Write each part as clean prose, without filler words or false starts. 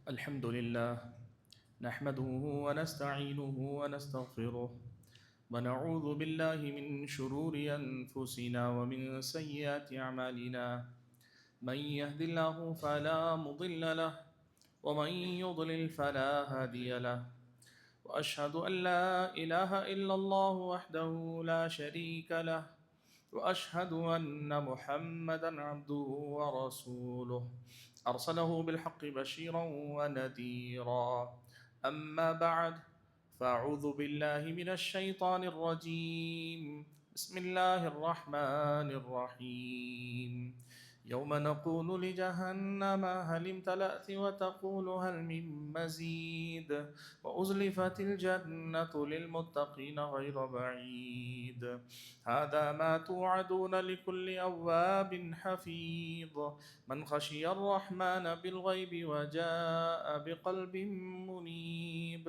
الحمد لله نحمده ونستعينه ونستغفره ونعوذ بالله من شرور أنفسنا ومن سيئات أعمالنا من يهد الله فلا مضل له ومن يضلل فلا هادي له وأشهد أن لا إله إلا الله وحده لا شريك له وأشهد أن محمدًا عبده ورسوله أرسله بالحق بشيرا ونذيرا أما بعد فأعوذ بالله من الشيطان الرجيم بسم الله الرحمن الرحيم يوم نقول لجهنم هل امتلأت وتقول هل من مزيد وأزلفت الجنة للمتقين غير بعيد هذا ما توعدون لكل أواب حفيظ من خشي الرحمن بالغيب وجاء بقلب منيب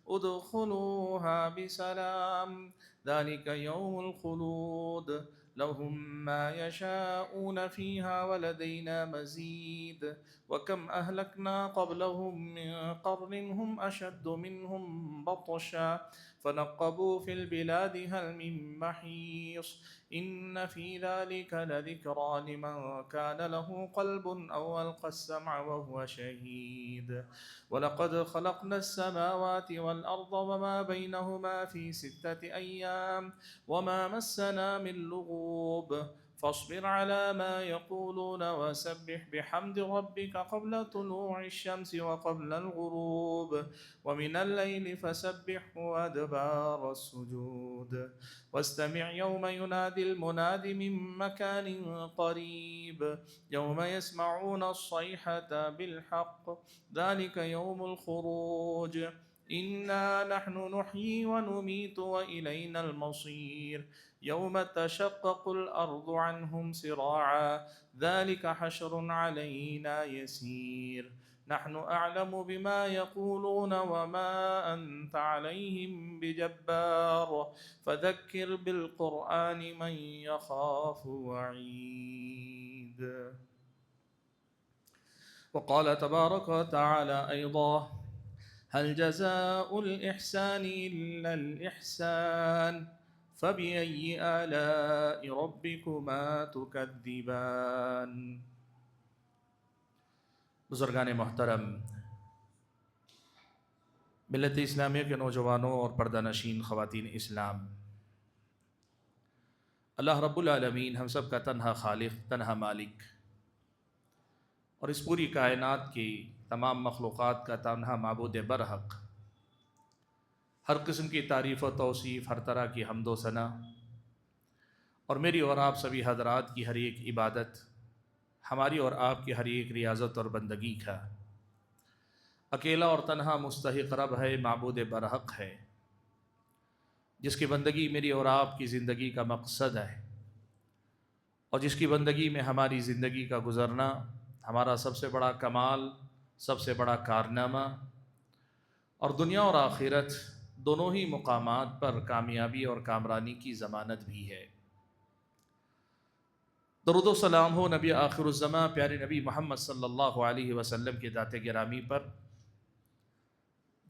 ادخلوها بسلام ذلك يوم الخلود لهم ما يشاءون فيها ولدينا مزيد وكم أهلكنا قبلهم من قرن هم أشد منهم بطشا فنقبوا في البلاد هل من محيص إن في ذلك لذكرى لمن كان له قلب أو ألقى السمع وهو شهيد ولقد خلقنا السماوات والأرض وما بينهما في 6 أيام وما مسنا من لغوب فاصبر على ما يقولون وسبح بحمد ربك قبل طلوع الشمس وقبل الغروب ومن الليل فسبحه وأدبار السجود واستمع يوم ينادي المناد من مكان قريب يوم يسمعون الصيحة بالحق ذلك يوم الخروج إنا نحن نحيي ونميت وإلينا المصير يوم تشقق الأرض عنهم سراعا ذلك حشر علينا يسير نحن أعلم بما يقولون وما أنت عليهم بجبار فذكر بالقرآن من يخاف وعيد وقال تبارك وتعالى أيضا هل جزاء الإحسان إلا الإحسان فبأي آلاء ربكما تكذبان بزرگان محترم، ملت اسلامیہ کے نوجوانوں اور پردہ نشین خواتین اسلام، اللہ رب العالمین ہم سب کا تنہا خالق، تنہا مالک اور اس پوری کائنات کی تمام مخلوقات کا تنہا معبود برحق، ہر قسم کی تعریف و توصیف، ہر طرح کی حمد و ثنا اور میری اور آپ سبھی حضرات کی ہر ایک عبادت، ہماری اور آپ کی ہر ایک ریاضت اور بندگی کا اکیلا اور تنہا مستحق رب ہے، معبود برحق ہے، جس کی بندگی میری اور آپ کی زندگی کا مقصد ہے اور جس کی بندگی میں ہماری زندگی کا گزرنا ہمارا سب سے بڑا کمال، سب سے بڑا کارنامہ اور دنیا اور آخرت دونوں ہی مقامات پر کامیابی اور کامرانی کی ضمانت بھی ہے۔ درود و سلام ہو نبی آخر الزماں پیارے نبی محمد صلی اللہ علیہ وسلم کے ذات گرامی پر،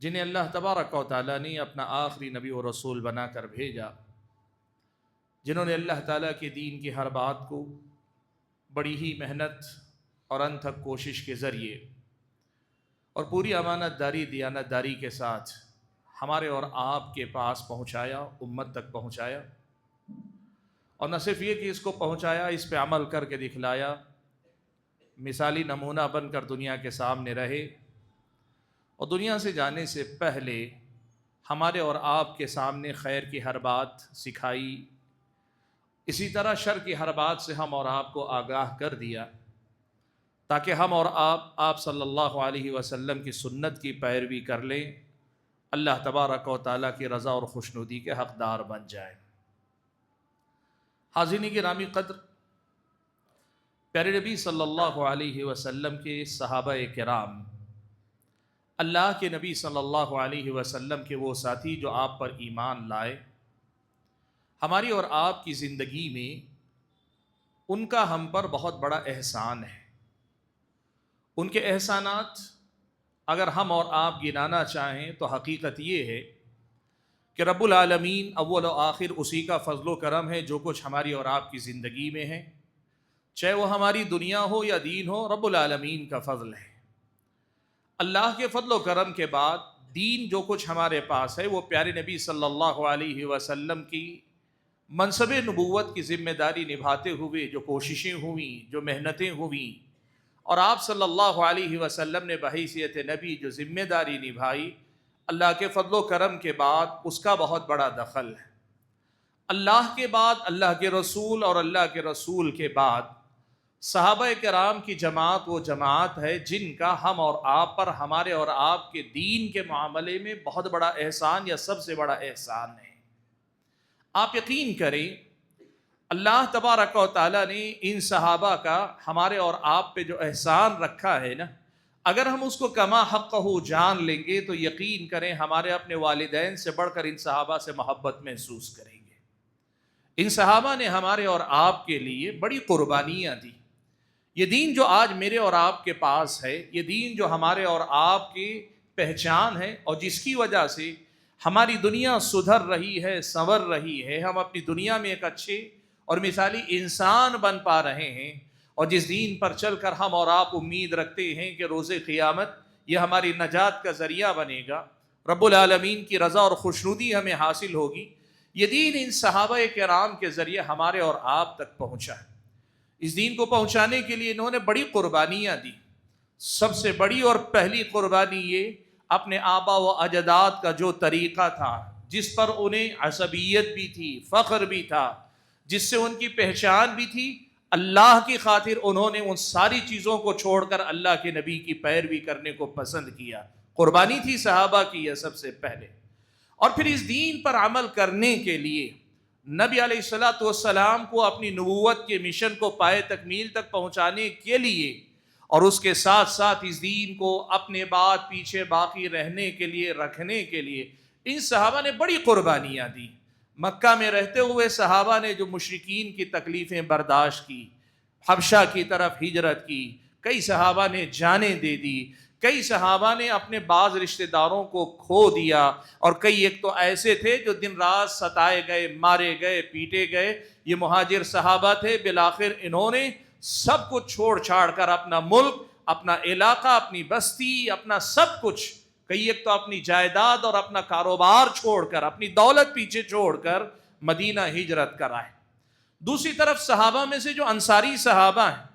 جنہیں اللہ تبارک و تعالیٰ نے اپنا آخری نبی و رسول بنا کر بھیجا، جنہوں نے اللہ تعالیٰ کے دین کی ہر بات کو بڑی ہی محنت اور انتھک کوشش کے ذریعے اور پوری امانت داری، دیانت داری کے ساتھ ہمارے اور آپ کے پاس پہنچایا، امت تک پہنچایا، اور نہ صرف یہ کہ اس کو پہنچایا، اس پہ عمل کر کے دکھلایا، مثالی نمونہ بن کر دنیا کے سامنے رہے، اور دنیا سے جانے سے پہلے ہمارے اور آپ کے سامنے خیر کی ہر بات سکھائی، اسی طرح شر کی ہر بات سے ہم اور آپ کو آگاہ کر دیا، تاکہ ہم اور آپ صلی اللہ علیہ وسلم کی سنت کی پیروی کر لیں، اللہ تبارک و تعالیٰ کی رضا اور خوشنودی کے حقدار بن جائیں۔ حاضرین گرامی قدر، پیارے نبی صلی اللہ علیہ وسلم کے صحابہ کرام، اللہ کے نبی صلی اللہ علیہ وسلم کے وہ ساتھی جو آپ پر ایمان لائے، ہماری اور آپ کی زندگی میں ان کا ہم پر بہت بڑا احسان ہے۔ ان کے احسانات اگر ہم اور آپ گنانا چاہیں تو حقیقت یہ ہے کہ رب العالمین اول و آخر اسی کا فضل و کرم ہے جو کچھ ہماری اور آپ کی زندگی میں ہے، چاہے وہ ہماری دنیا ہو یا دین ہو، رب العالمین کا فضل ہے۔ اللہ کے فضل و کرم کے بعد دین جو کچھ ہمارے پاس ہے وہ پیارے نبی صلی اللہ علیہ وسلم کی منصب نبوت کی ذمہ داری نبھاتے ہوئے جو کوششیں ہوئیں، جو محنتیں ہوئیں، اور آپ صلی اللہ علیہ وسلم نے بحیثیت نبی جو ذمہ داری نبھائی، اللہ کے فضل و کرم کے بعد اس کا بہت بڑا دخل ہے۔ اللہ کے بعد اللہ کے رسول اور اللہ کے رسول کے بعد صحابہ کرام کی جماعت وہ جماعت ہے جن کا ہم اور آپ پر، ہمارے اور آپ کے دین کے معاملے میں بہت بڑا احسان یا سب سے بڑا احسان ہے۔ آپ یقین کریں، اللہ تبارک و تعالیٰ نے ان صحابہ کا ہمارے اور آپ پہ جو احسان رکھا ہے نا، اگر ہم اس کو کما حقہ جان لیں گے تو یقین کریں ہمارے اپنے والدین سے بڑھ کر ان صحابہ سے محبت محسوس کریں گے۔ ان صحابہ نے ہمارے اور آپ کے لیے بڑی قربانیاں دی۔ یہ دین جو آج میرے اور آپ کے پاس ہے، یہ دین جو ہمارے اور آپ کی پہچان ہے اور جس کی وجہ سے ہماری دنیا سدھر رہی ہے، سنور رہی ہے، ہم اپنی دنیا میں ایک اچھے اور مثالی انسان بن پا رہے ہیں، اور جس دین پر چل کر ہم اور آپ امید رکھتے ہیں کہ روز قیامت یہ ہماری نجات کا ذریعہ بنے گا، رب العالمین کی رضا اور خوشنودی ہمیں حاصل ہوگی، یہ دین ان صحابہ کرام کے ذریعے ہمارے اور آپ تک پہنچا ہے۔ اس دین کو پہنچانے کے لیے انہوں نے بڑی قربانیاں دی۔ سب سے بڑی اور پہلی قربانی یہ اپنے آبا و اجداد کا جو طریقہ تھا، جس پر انہیں عصبیت بھی تھی، فخر بھی تھا، جس سے ان کی پہچان بھی تھی، اللہ کی خاطر انہوں نے ان ساری چیزوں کو چھوڑ کر اللہ کے نبی کی پیروی کرنے کو پسند کیا۔ قربانی تھی صحابہ کی یہ سب سے پہلے۔ اور پھر اس دین پر عمل کرنے کے لیے نبی علیہ الصلوۃ والسلام کو اپنی نبوت کے مشن کو پائے تکمیل تک پہنچانے کے لیے، اور اس کے ساتھ ساتھ اس دین کو اپنے بعد پیچھے باقی رہنے کے لیے، رکھنے کے لیے ان صحابہ نے بڑی قربانیاں دی۔ مکہ میں رہتے ہوئے صحابہ نے جو مشرکین کی تکلیفیں برداشت کی، حبشہ کی طرف ہجرت کی، کئی صحابہ نے جانیں دے دی، کئی صحابہ نے اپنے بعض رشتہ داروں کو کھو دیا، اور کئی ایک تو ایسے تھے جو دن رات ستائے گئے، مارے گئے، پیٹے گئے۔ یہ مہاجر صحابہ تھے، بالآخر انہوں نے سب کچھ چھوڑ چھاڑ کر اپنا ملک، اپنا علاقہ، اپنی بستی، اپنا سب کچھ، کئی ایک تو اپنی جائیداد اور اپنا کاروبار چھوڑ کر، اپنی دولت پیچھے چھوڑ کر مدینہ ہجرت کر آئے۔ دوسری طرف صحابہ میں سے جو انصاری صحابہ ہیں،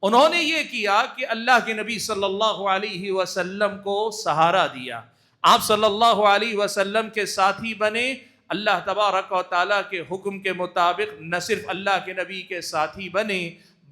انہوں نے یہ کیا کہ اللہ کے نبی صلی اللہ علیہ وسلم کو سہارا دیا، آپ صلی اللہ علیہ وسلم کے ساتھی بنے، اللہ تبارک و تعالیٰ کے حکم کے مطابق نہ صرف اللہ کے نبی کے ساتھی بنے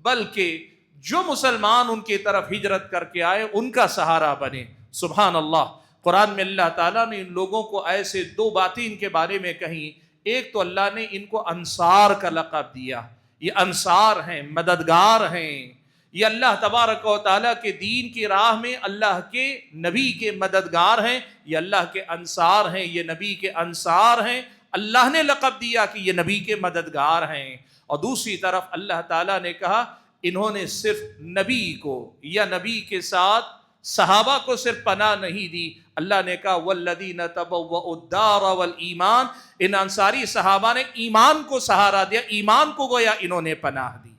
بلکہ جو مسلمان ان کی طرف ہجرت کر کے آئے ان کا سہارا بنے۔ سبحان اللہ، قرآن میں اللہ تعالیٰ نے ان لوگوں کو ایسے دو باتیں ان کے بارے میں کہیں۔ ایک تو اللہ نے ان کو انصار کا لقب دیا، یہ انصار ہیں، مددگار ہیں، یہ اللہ تبارک و تعالیٰ کے دین کی راہ میں اللہ کے نبی کے مددگار ہیں، یہ اللہ کے انصار ہیں، یہ نبی کے انصار ہیں۔ اللہ نے لقب دیا کہ یہ نبی کے مددگار ہیں، اور دوسری طرف اللہ تعالیٰ نے کہا انہوں نے صرف نبی کو یا نبی کے ساتھ صحابہ کو صرف پناہ نہیں دی، اللہ نے کہا والذین تبوؤا الدار والایمان، ان انصاری صحابہ نے ایمان کو سہارا دیا، ایمان کو گویا انہوں نے پناہ دی۔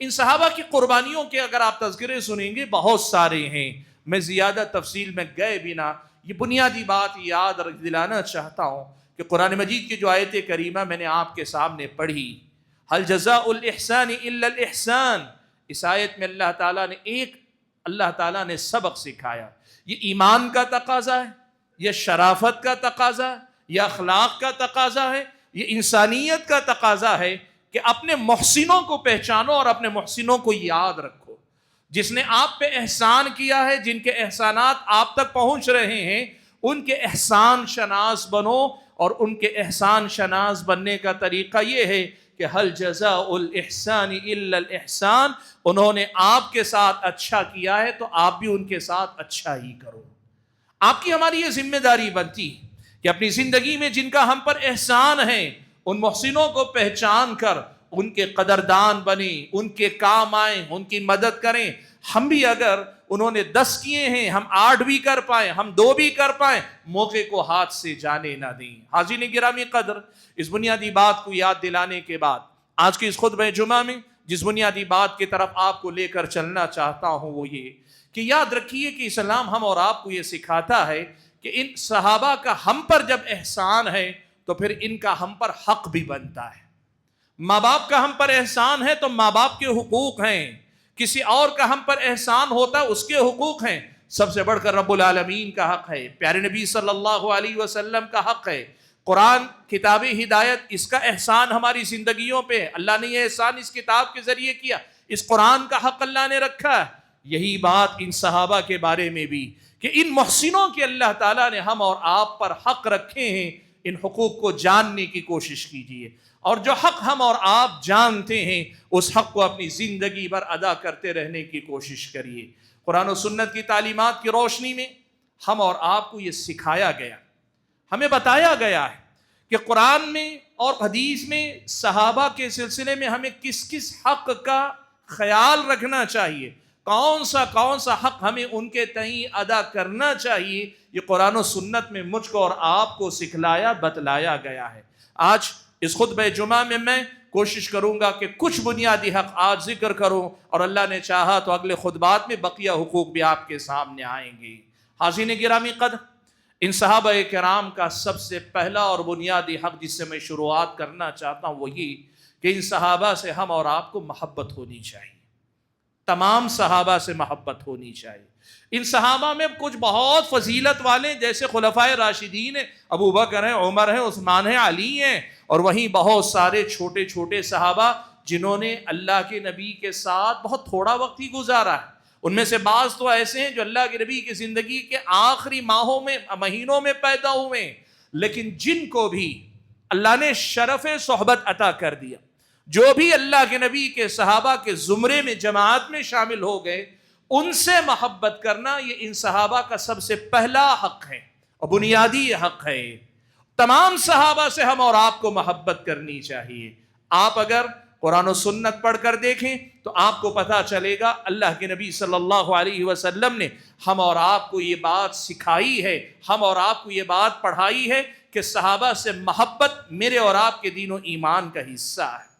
ان صحابہ کی قربانیوں کے اگر آپ تذکرے سنیں گے بہت سارے ہیں، میں زیادہ تفصیل میں گئے بنا یہ بنیادی بات یاد دلانا چاہتا ہوں کہ قرآن مجید کی جو آیت کریمہ میں نے آپ کے سامنے پڑھی، هل جزاء الاحسان الا الاحسان، اس آیت میں اللہ تعالیٰ نے سبق سکھایا۔ یہ ایمان کا تقاضا ہے، یہ شرافت کا تقاضا ہے، یہ اخلاق کا تقاضا ہے، یہ انسانیت کا تقاضا ہے کہ اپنے محسنوں کو پہچانو اور اپنے محسنوں کو یاد رکھو۔ جس نے آپ پہ احسان کیا ہے، جن کے احسانات آپ تک پہنچ رہے ہیں، ان کے احسان شناس بنو، اور ان کے احسان شناس بننے کا طریقہ یہ ہے کہ هل جزاء الاحسان الا الاحسان، انہوں نے آپ کے ساتھ اچھا کیا ہے تو آپ بھی ان کے ساتھ اچھا ہی کرو۔ آپ کی ہماری یہ ذمہ داری بنتی کہ اپنی زندگی میں جن کا ہم پر احسان ہے ان محسنوں کو پہچان کر ان کے قدردان بنیں، ان کے کام آئیں، ان کی مدد کریں. ہم بھی اگر انہوں نے 10 کیے ہیں ہم 8 بھی کر پائیں، ہم 2 بھی کر پائیں، موقع کو ہاتھ سے جانے نہ دیں. حاضرین گرامی قدر، اس بنیادی بات کو یاد دلانے کے بعد آج کی اس خطبہ جمعہ میں جس بنیادی بات کی طرف آپ کو لے کر چلنا چاہتا ہوں وہ یہ کہ یاد رکھیے کہ اسلام ہم اور آپ کو یہ سکھاتا ہے کہ ان صحابہ کا ہم پر جب احسان ہے تو پھر ان کا ہم پر حق بھی بنتا ہے. ماں باپ کا ہم پر احسان ہے تو ماں باپ کے حقوق ہیں، کسی اور کا ہم پر احسان ہوتا ہے اس کے حقوق ہیں. سب سے بڑھ کر رب العالمین کا حق ہے، پیارے نبی صلی اللہ علیہ وسلم کا حق ہے، قرآن کتاب ہدایت اس کا احسان ہماری زندگیوں پہ ہے. اللہ نے یہ احسان اس کتاب کے ذریعے کیا، اس قرآن کا حق اللہ نے رکھا ہے. یہی بات ان صحابہ کے بارے میں بھی کہ ان محسنوں کے اللہ تعالیٰ نے ہم اور آپ پر حق رکھے ہیں. ان حقوق کو جاننے کی کوشش کیجیے اور جو حق ہم اور آپ جانتے ہیں اس حق کو اپنی زندگی بھر ادا کرتے رہنے کی کوشش کریے. قرآن و سنت کی تعلیمات کی روشنی میں ہم اور آپ کو یہ سکھایا گیا، ہمیں بتایا گیا ہے کہ قرآن میں اور حدیث میں صحابہ کے سلسلے میں ہمیں کس کس حق کا خیال رکھنا چاہیے، کون سا حق ہمیں ان کے تئیں ادا کرنا چاہیے. یہ قرآن و سنت میں مجھ کو اور آپ کو سکھلایا بتلایا گیا ہے. آج اس خطبہ جمعہ میں کوشش کروں گا کہ کچھ بنیادی حق آج ذکر کروں اور اللہ نے چاہا تو اگلے خطبات میں بقیہ حقوق بھی آپ کے سامنے آئیں گے. حاضرین گرامی قدر، ان صحابہ کرام کا سب سے پہلا اور بنیادی حق جس سے میں شروعات کرنا چاہتا ہوں وہ یہ کہ ان صحابہ سے ہم اور آپ کو محبت ہونی چاہیے. تمام صحابہ سے محبت ہونی چاہیے. ان صحابہ میں کچھ بہت فضیلت والے جیسے خلفائے راشدین ہیں، ابو بکر ہیں، عمر ہیں، عثمان ہیں، علی ہیں، اور وہیں بہت سارے چھوٹے چھوٹے صحابہ جنہوں نے اللہ کے نبی کے ساتھ بہت تھوڑا وقت ہی گزارا ہے. ان میں سے بعض تو ایسے ہیں جو اللہ کے نبی کی زندگی کے آخری مہینوں میں پیدا ہوئے ہیں، لیکن جن کو بھی اللہ نے شرف صحبت عطا کر دیا، جو بھی اللہ کے نبی کے صحابہ کے زمرے میں جماعت میں شامل ہو گئے، ان سے محبت کرنا یہ ان صحابہ کا سب سے پہلا حق ہے اور بنیادی حق ہے. تمام صحابہ سے ہم اور آپ کو محبت کرنی چاہیے. آپ اگر قرآن و سنت پڑھ کر دیکھیں تو آپ کو پتہ چلے گا اللہ کے نبی صلی اللہ علیہ وسلم نے ہم اور آپ کو یہ بات سکھائی ہے، ہم اور آپ کو یہ بات پڑھائی ہے کہ صحابہ سے محبت میرے اور آپ کے دین و ایمان کا حصہ ہے.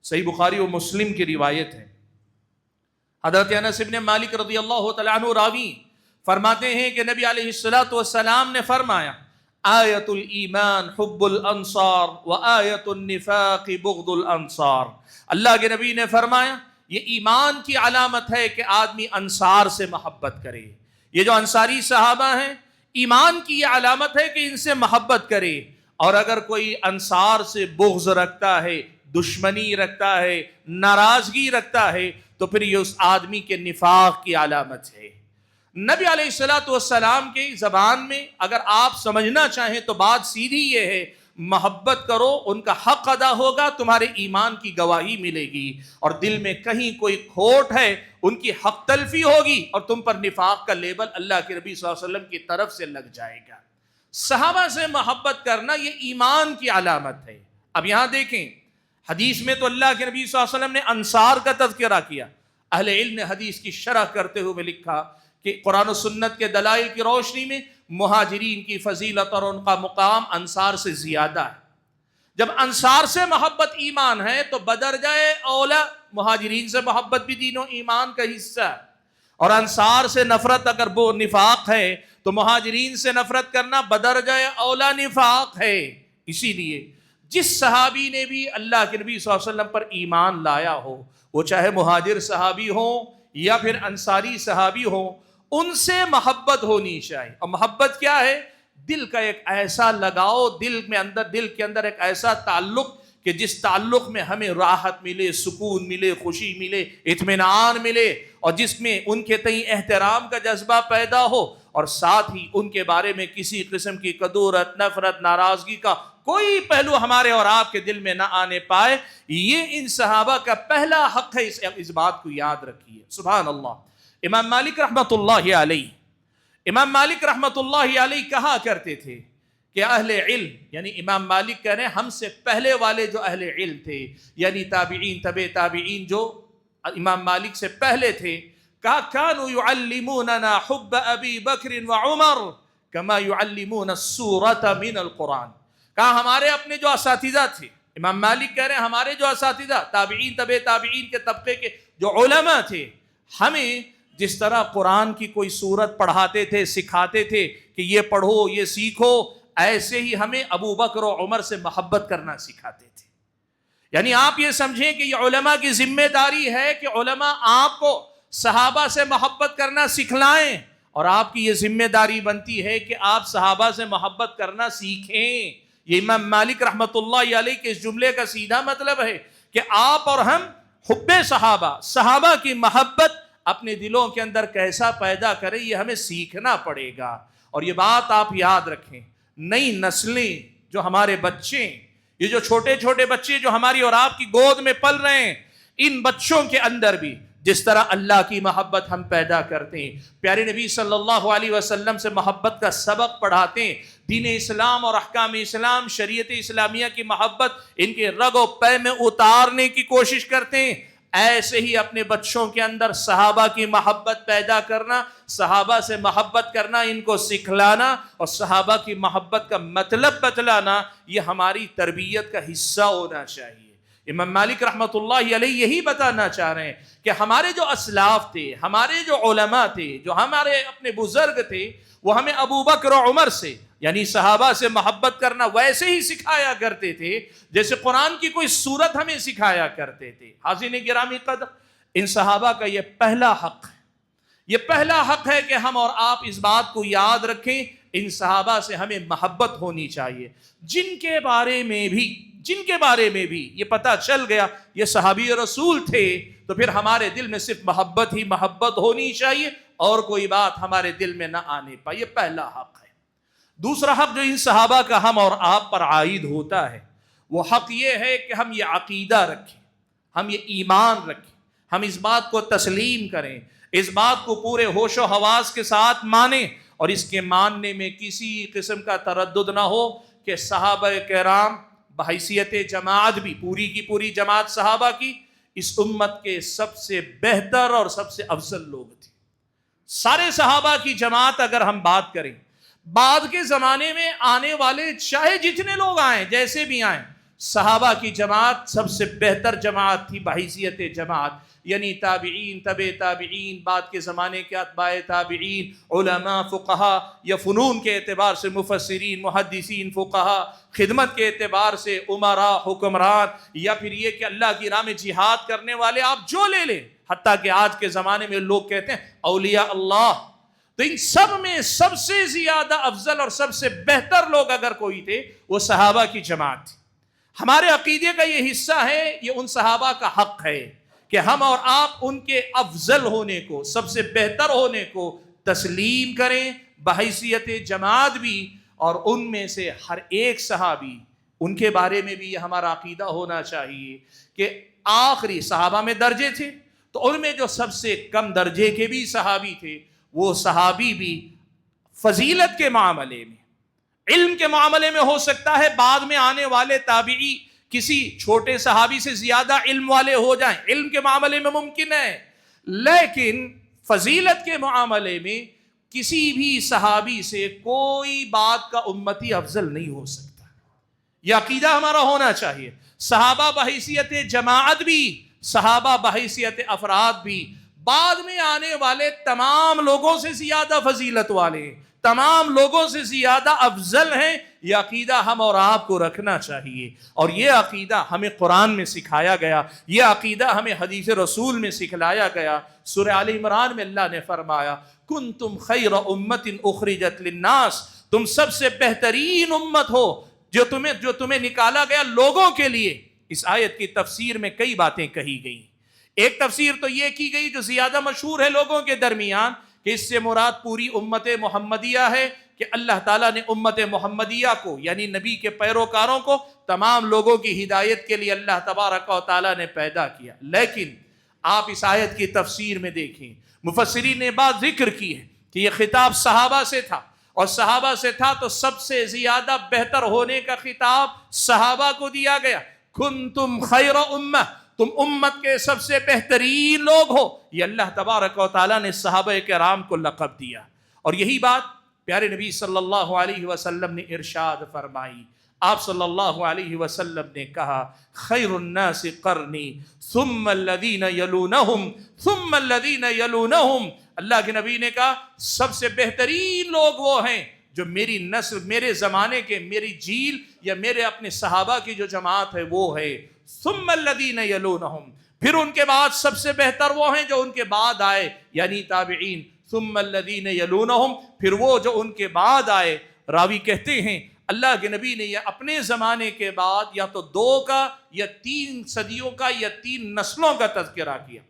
صحیح بخاری و مسلم کی روایت ہے، حضرت انس بن مالک رضی اللہ تعالیٰ عنہ راوی فرماتے ہیں کہ نبی علیہ السلام نے فرمایا آیت الایمان حب الانصار و آیت النفاق بغض الانصار. اللہ کے نبی نے فرمایا یہ ایمان کی علامت ہے کہ آدمی انصار سے محبت کرے. یہ جو انصاری صحابہ ہیں ایمان کی یہ علامت ہے کہ ان سے محبت کرے، اور اگر کوئی انصار سے بغض رکھتا ہے، دشمنی رکھتا ہے، ناراضگی رکھتا ہے تو پھر یہ اس آدمی کے نفاق کی علامت ہے. نبی علیہ السلام کی زبان میں اگر آپ سمجھنا چاہیں تو بات سیدھی یہ ہے، محبت کرو، ان کا حق ادا ہوگا، تمہارے ایمان کی گواہی ملے گی، اور دل میں کہیں کوئی کھوٹ ہے ان کی حق تلفی ہوگی اور تم پر نفاق کا لیبل اللہ کے نبی صلی اللہ علیہ وسلم کی طرف سے لگ جائے گا. صحابہ سے محبت کرنا یہ ایمان کی علامت ہے. اب یہاں دیکھیں حدیث میں تو اللہ کے نبی صلی اللہ علیہ وسلم نے انصار کا تذکرہ کیا. اہل علم نے حدیث کی شرح کرتے ہوئے لکھا کہ قرآن و سنت کے دلائل کی روشنی میں مہاجرین کی فضیلت اور ان کا مقام انصار سے زیادہ ہے. جب انصار سے محبت ایمان ہے تو بدرجہ اولا مہاجرین سے محبت بھی دین و ایمان کا حصہ ہے، اور انصار سے نفرت اگر وہ نفاق ہے تو مہاجرین سے نفرت کرنا بدرجہ اولا نفاق ہے. اسی لیے جس صحابی نے بھی اللہ کے نبی صلی اللہ علیہ وسلم پر ایمان لایا ہو، وہ چاہے مہاجر صحابی ہوں یا پھر انصاری صحابی ہوں، ان سے محبت ہونی چاہیے. اور محبت کیا ہے؟ دل کا ایک ایسا لگاؤ، دل کے اندر ایک ایسا تعلق کہ جس تعلق میں ہمیں راحت ملے، سکون ملے، خوشی ملے، اطمینان ملے، اور جس میں ان کے تئیں احترام کا جذبہ پیدا ہو، اور ساتھ ہی ان کے بارے میں کسی قسم کی کدورت، نفرت، ناراضگی کا کوئی پہلو ہمارے اور آپ کے دل میں نہ آنے پائے. یہ ان صحابہ کا پہلا حق ہے. اس بات کو یاد رکھیے. سبحان اللہ. امام مالک رحمت اللہ علیہ کہا کرتے تھے کہ اہل علم یعنی امام مالک کہہ رہے ہیں ہم سے پہلے والے جو اہل علم تھے یعنی تابعین تبع تابعین جو امام مالک سے پہلے تھے، کہا کانوا یعلموننا حب ابی بکر وعمر کما یعلمون السورۃ من القرآن، کہا ہمارے اپنے جو اساتذہ تھے، امام مالک کہہ رہے ہیں ہمارے جو اساتذہ تابعین تبع تابعین کے طبقے کے جو علماء تھے، ہمیں جس طرح قرآن کی کوئی سورت پڑھاتے تھے، سکھاتے تھے کہ یہ پڑھو یہ سیکھو، ایسے ہی ہمیں ابو بکر و عمر سے محبت کرنا سکھاتے تھے۔ یعنی آپ یہ سمجھیں کہ یہ علماء کی ذمہ داری ہے کہ علماء آپ کو صحابہ سے محبت کرنا سکھلائیں، اور آپ کی یہ ذمہ داری بنتی ہے کہ آپ صحابہ سے محبت کرنا سیکھیں۔ یہ امام مالک رحمۃ اللہ علیہ کے اس جملے کا سیدھا مطلب ہے کہ آپ اور ہم حب صحابہ کی محبت اپنے دلوں کے اندر کیسا پیدا کریں، یہ ہمیں سیکھنا پڑے گا۔ اور یہ بات آپ یاد رکھیں، نئی نسلیں جو ہمارے بچے، یہ جو چھوٹے چھوٹے بچے جو ہماری اور آپ کی گود میں پل رہے ہیں، ان بچوں کے اندر بھی جس طرح اللہ کی محبت ہم پیدا کرتے ہیں، پیارے نبی صلی اللہ علیہ وسلم سے محبت کا سبق پڑھاتے ہیں، دین اسلام اور احکام اسلام شریعت اسلامیہ کی محبت ان کے رگ و پے میں اتارنے کی کوشش کرتے ہیں، ایسے ہی اپنے بچوں کے اندر صحابہ کی محبت پیدا کرنا، صحابہ سے محبت کرنا، ان کو سکھلانا اور صحابہ کی محبت کا مطلب بتلانا، یہ ہماری تربیت کا حصہ ہونا چاہیے۔ امام مالک رحمۃ اللہ علیہ یہی بتانا چاہ رہے ہیں کہ ہمارے جو اسلاف تھے، ہمارے جو علماء تھے، جو ہمارے اپنے بزرگ تھے، وہ ہمیں ابو بکر و عمر سے یعنی صحابہ سے محبت کرنا ویسے ہی سکھایا کرتے تھے جیسے قرآن کی کوئی سورت ہمیں سکھایا کرتے تھے۔ حاضرین گرامی قدر، ان صحابہ کا یہ پہلا حق ہے، یہ پہلا حق ہے کہ ہم اور آپ اس بات کو یاد رکھیں، ان صحابہ سے ہمیں محبت ہونی چاہیے، جن کے بارے میں بھی یہ پتہ چل گیا یہ صحابی رسول تھے، تو پھر ہمارے دل میں صرف محبت ہی محبت ہونی چاہیے اور کوئی بات ہمارے دل میں نہ آنے پائے۔ یہ پہلا حق ہے۔ دوسرا حق جو ان صحابہ کا ہم اور آپ پر عائد ہوتا ہے، وہ حق یہ ہے کہ ہم یہ عقیدہ رکھیں، ہم یہ ایمان رکھیں، ہم اس بات کو تسلیم کریں، اس بات کو پورے ہوش و حواس کے ساتھ مانیں، اور اس کے ماننے میں کسی قسم کا تردد نہ ہو کہ صحابہ کرام بحیثیت جماعت بھی پوری کی پوری جماعت صحابہ کی اس امت کے سب سے بہتر اور سب سے افضل لوگ تھے۔ سارے صحابہ کی جماعت اگر ہم بات کریں، بعد کے زمانے میں آنے والے چاہے جتنے لوگ آئیں، جیسے بھی آئیں، صحابہ کی جماعت سب سے بہتر جماعت تھی بحیثیت جماعت، یعنی تابعین تبع تابعین، بعد کے زمانے کے اتباع تابعین، علماء فقہا یا فنون کے اعتبار سے مفسرین محدثین فقہا، خدمت کے اعتبار سے عمراء حکمران، یا پھر یہ کہ اللہ کی راہ میں جہاد کرنے والے، آپ جو لے لیں، حتیٰ کہ آج کے زمانے میں لوگ کہتے ہیں اولیاء اللہ، تو ان سب میں سب سے زیادہ افضل اور سب سے بہتر لوگ اگر کوئی تھے وہ صحابہ کی جماعت تھی۔ ہمارے عقیدے کا یہ حصہ ہے، یہ ان صحابہ کا حق ہے کہ ہم اور آپ ان کے افضل ہونے کو، سب سے بہتر ہونے کو تسلیم کریں بحیثیت جماعت بھی، اور ان میں سے ہر ایک صحابی، ان کے بارے میں بھی یہ ہمارا عقیدہ ہونا چاہیے کہ آخری صحابہ میں درجے تھے، تو ان میں جو سب سے کم درجے کے بھی صحابی تھے، وہ صحابی بھی فضیلت کے معاملے میں، علم کے معاملے میں ہو سکتا ہے بعد میں آنے والے تابعی کسی چھوٹے صحابی سے زیادہ علم والے ہو جائیں، علم کے معاملے میں ممکن ہے، لیکن فضیلت کے معاملے میں کسی بھی صحابی سے کوئی بات کا امتی افضل نہیں ہو سکتا۔ یہ عقیدہ ہمارا ہونا چاہیے۔ صحابہ بحیثیت جماعت بھی، صحابہ بحیثیت افراد بھی بعد میں آنے والے تمام لوگوں سے زیادہ فضیلت والے ہیں، تمام لوگوں سے زیادہ افضل ہیں۔ یہ عقیدہ ہم اور آپ کو رکھنا چاہیے، اور یہ عقیدہ ہمیں قرآن میں سکھایا گیا، یہ عقیدہ ہمیں حدیث رسول میں سکھلایا گیا۔ سورہ آل عمران میں اللہ نے فرمایا کنتم خیر امت اخرجت للناس، تم سب سے بہترین امت ہو جو تمہیں نکالا گیا لوگوں کے لیے۔ اس آیت کی تفسیر میں کئی باتیں کہی گئی۔ ایک تفسیر تو یہ کی گئی جو زیادہ مشہور ہے لوگوں کے درمیان، کہ اس سے مراد پوری امت محمدیہ ہے، کہ اللہ تعالیٰ نے امت محمدیہ کو یعنی نبی کے پیروکاروں کو تمام لوگوں کی ہدایت کے لیے اللہ تبارک و تعالیٰ نے پیدا کیا۔ لیکن آپ اس آیت کی تفسیر میں دیکھیں، مفسرین نے بات ذکر کی ہے کہ یہ خطاب صحابہ سے تھا، اور صحابہ سے تھا تو سب سے زیادہ بہتر ہونے کا خطاب صحابہ کو دیا گیا. کنتم خیر امہ، تم امت کے سب سے بہترین لوگ ہو. یہ اللہ تبارک و تعالیٰ نے صحابہ کرام کو لقب دیا. اور یہی بات پیارے نبی صلی اللہ علیہ وسلم نے ارشاد فرمائی. آپ صلی اللہ علیہ وسلم نے کہا خیر الناس قرنی ثم الذین یلونہم ثم الذین یلونہم. اللہ کے نبی نے کہا سب سے بہترین لوگ وہ ہیں جو میری نسل، میرے زمانے کے، میری جیل یا میرے اپنے صحابہ کی جو جماعت ہے وہ ہے. ثم الذین یلونہم، پھر ان کے بعد سب سے بہتر وہ ہیں جو ان کے بعد آئے یعنی تابعین. ثم الذین یلونہم، پھر وہ جو ان کے بعد آئے. راوی کہتے ہیں اللہ کے نبی نے یہ اپنے زمانے کے بعد یا تو 2 کا یا 3 صدیوں کا یا 3 نسلوں کا تذکرہ کیا.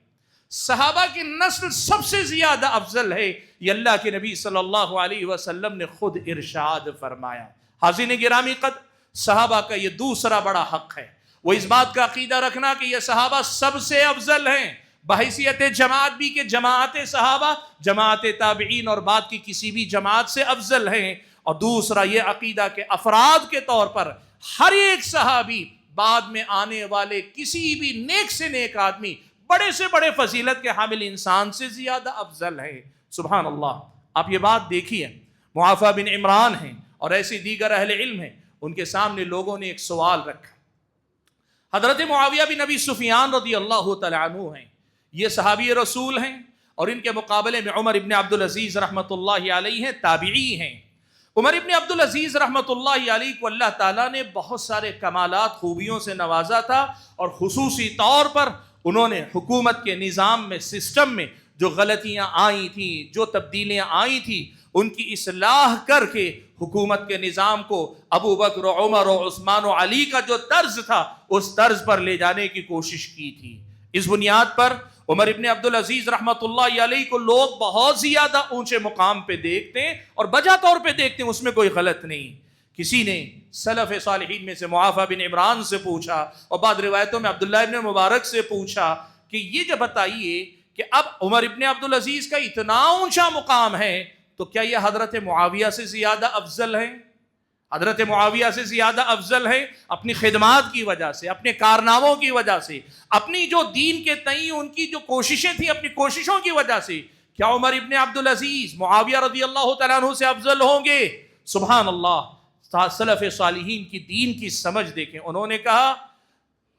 صحابہ کی نسل سب سے زیادہ افضل ہے، یہ اللہ کے نبی صلی اللہ علیہ وسلم نے خود ارشاد فرمایا. حاضرین گرامی قدر، صحابہ کا یہ دوسرا بڑا حق ہے، وہ اس بات کا عقیدہ رکھنا کہ یہ صحابہ سب سے افضل ہیں بحیثیت جماعت بھی، کہ جماعت صحابہ جماعت تابعین اور بعد کی کسی بھی جماعت سے افضل ہیں. اور دوسرا یہ عقیدہ کہ افراد کے طور پر ہر ایک صحابی بعد میں آنے والے کسی بھی نیک سے نیک آدمی، بڑے سے بڑے فضیلت کے حامل انسان سے زیادہ افضل ہے. سبحان اللہ. آپ یہ بات دیکھیے، معافی بن عمران ہیں اور ایسے دیگر اہل علم ہیں، ان کے سامنے لوگوں نے ایک سوال رکھا. حضرت معاویہ بن ابی سفیان رضی اللہ تعالیٰ عنہ ہیں، یہ صحابی رسول ہیں، اور ان کے مقابلے میں عمر ابن عبدالعزیز رحمۃ اللہ علیہ ہیں، تابعی ہیں. عمر ابن عبدالعزیز رحمۃ اللہ علیہ کو اللہ تعالیٰ نے بہت سارے کمالات، خوبیوں سے نوازا تھا، اور خصوصی طور پر انہوں نے حکومت کے نظام میں، سسٹم میں جو غلطیاں آئی تھیں، جو تبدیلیاں آئی تھیں، ان کی اصلاح کر کے حکومت کے نظام کو ابو بکر و عمر و عثمان و علی کا جو طرز تھا اس طرز پر لے جانے کی کوشش کی تھی. اس بنیاد پر عمر ابن عبدالعزیز رحمۃ اللہ علیہ کو لوگ بہت زیادہ اونچے مقام پہ دیکھتے ہیں، اور بجا طور پہ دیکھتے ہیں، اس میں کوئی غلط نہیں. کسی نے سلف صالحین میں سے معافی بن عمران سے پوچھا، اور بعض روایتوں میں عبداللہ ابن مبارک سے پوچھا کہ یہ جب بتائیے کہ اب عمر ابن عبدالعزیز کا اتنا اونچا مقام ہے تو کیا یہ حضرت معاویہ سے زیادہ افضل ہے؟ حضرت معاویہ سے زیادہ افضل ہے اپنی خدمات کی وجہ سے، اپنے کارناموں کی وجہ سے، اپنی جو دین کے تئیں ان کی جو کوششیں تھیں، اپنی کوششوں کی وجہ سے. کیا عمر ابن عبدالعزیز معاویہ رضی اللہ تعالیٰ عنہ سے افضل ہوں گے؟ سبحان اللہ. سلف صالحین کی دین کی سمجھ دیکھیں. انہوں نے کہا